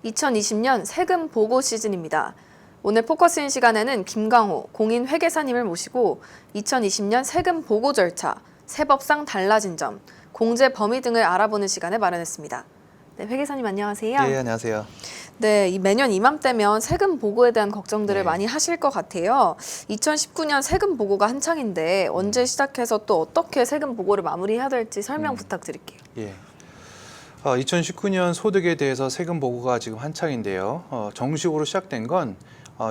2020년 세금 보고 시즌입니다. 오늘 포커스인 시간에는 김광호 공인회계사님을 모시고 2020년 세금 보고 절차, 세법상 달라진 점, 공제 범위 등을 알아보는 시간을 마련했습니다. 네, 회계사님 안녕하세요. 네, 안녕하세요. 네, 매년 이맘때면 세금 보고에 대한 걱정들을 네. 많이 하실 것 같아요. 2019년 세금 보고가 한창인데 언제 시작해서 또 어떻게 세금 보고를 마무리해야 될지 설명 부탁드릴게요. 예. 2019년 소득에 대해서 세금 보고가 지금 한창인데요. 정식으로 시작된 건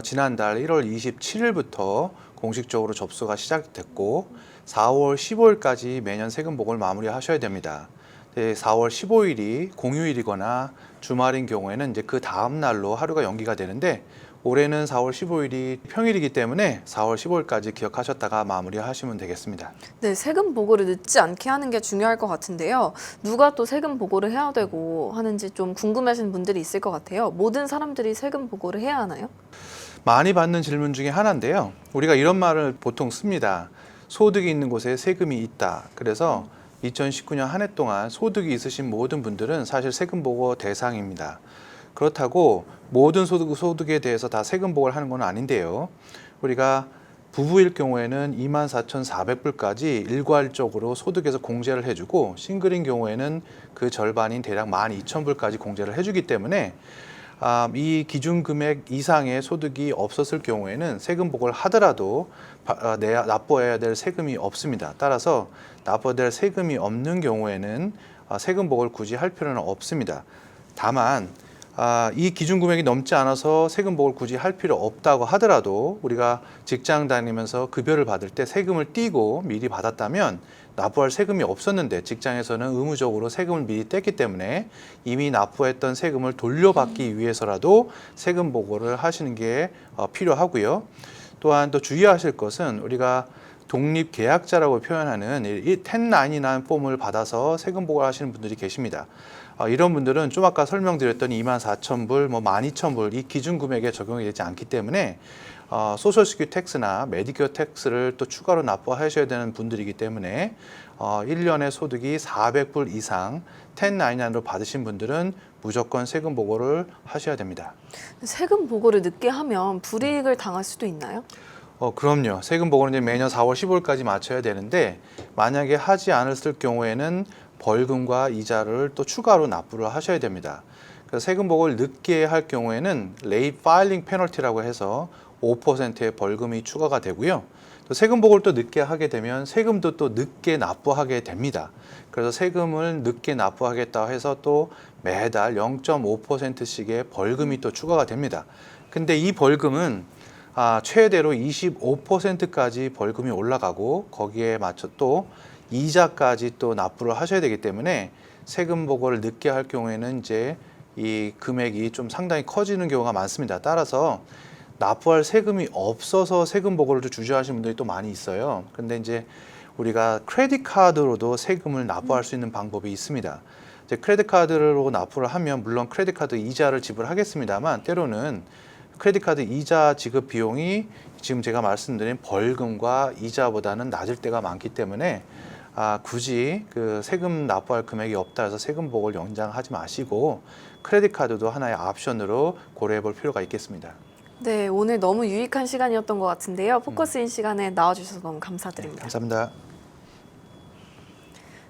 지난달 1월 27일부터 공식적으로 접수가 시작됐고 4월 15일까지 매년 세금 보고를 마무리하셔야 됩니다. 4월 15일이 공휴일이거나 주말인 경우에는 이제 그 다음 날로 하루가 연기가 되는데 올해는 4월 15일이 평일이기 때문에 4월 15일까지 기억하셨다가 마무리하시면 되겠습니다. 네, 세금 보고를 늦지 않게 하는 게 중요할 것 같은데요. 누가 또 세금 보고를 해야 되고 하는지 좀 궁금해하시는 분들이 있을 것 같아요. 모든 사람들이 세금 보고를 해야 하나요? 많이 받는 질문 중에 하나인데요. 우리가 이런 말을 보통 씁니다. 소득이 있는 곳에 세금이 있다. 그래서 2019년 한 해 동안 소득이 있으신 모든 분들은 사실 세금 보고 대상입니다. 그렇다고 모든 소득에 대해서 다 세금 보고를 하는 건 아닌데요. 우리가 부부일 경우에는 24,400불까지 일괄적으로 소득에서 공제를 해주고 싱글인 경우에는 그 절반인 대략 12,000불까지 공제를 해주기 때문에 이 기준 금액 이상의 소득이 없었을 경우에는 세금 보고를 하더라도 납부해야 될 세금이 없습니다. 따라서 납부해야 될 세금이 없는 경우에는 세금 보고를 굳이 할 필요는 없습니다. 다만 이 기준 금액이 넘지 않아서 세금 보고를 굳이 할 필요 없다고 하더라도 우리가 직장 다니면서 급여를 받을 때 세금을 떼고 미리 받았다면 납부할 세금이 없었는데 직장에서는 의무적으로 세금을 미리 뗐기 때문에 이미 납부했던 세금을 돌려받기 위해서라도 세금 보고를 하시는 게 필요하고요. 또한 또 주의하실 것은 우리가 독립계약자라고 표현하는 1099이라는 폼을 받아서 세금 보고를 하시는 분들이 계십니다. 이런 분들은 좀 아까 설명드렸던 24,000불, 12,000불 이 기준 금액에 적용이 되지 않기 때문에 소셜 시큐리티 텍스나 메디케어 텍스를 또 추가로 납부하셔야 되는 분들이기 때문에 1년의 소득이 400불 이상 1099로 받으신 분들은 무조건 세금 보고를 하셔야 됩니다. 세금 보고를 늦게 하면 불이익을 당할 수도 있나요? 그럼요. 세금 보고는 이제 매년 4월 15일까지 맞춰야 되는데 만약에 하지 않았을 경우에는 벌금과 이자를 또 추가로 납부를 하셔야 됩니다. 그래서 세금 보고를 늦게 할 경우에는 레이트 파일링 페널티라고 해서 5%의 벌금이 추가가 되고요. 또 세금 보고를 또 늦게 하게 되면 세금도 또 늦게 납부하게 됩니다. 그래서 세금을 늦게 납부하겠다 해서 또 매달 0.5%씩의 벌금이 또 추가가 됩니다. 근데 이 벌금은 최대로 25%까지 벌금이 올라가고 거기에 맞춰 또 이자까지 또 납부를 하셔야 되기 때문에 세금 보고를 늦게 할 경우에는 이제 이 금액이 좀 상당히 커지는 경우가 많습니다. 따라서 납부할 세금이 없어서 세금 보고를 주저하시는 분들이 또 많이 있어요. 근데 이제 우리가 크레딧 카드로도 세금을 납부할 수 있는 방법이 있습니다. 이제 크레딧 카드로 납부를 하면 물론 크레딧 카드 이자를 지불하겠습니다만 때로는 크레딧 카드 이자 지급 비용이 지금 제가 말씀드린 벌금과 이자보다는 낮을 때가 많기 때문에 굳이 그 세금 납부할 금액이 없다 해서 세금 보고를 연장하지 마시고 크레딧 카드도 하나의 옵션으로 고려해 볼 필요가 있겠습니다. 네, 오늘 너무 유익한 시간이었던 것 같은데요. 포커스인 시간에 나와주셔서 너무 감사드립니다. 감사합니다.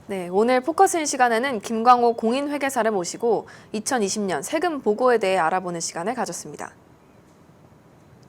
네, 오늘 포커스인 시간에는 김광호 공인회계사를 모시고 2020년 세금 보고에 대해 알아보는 시간을 가졌습니다.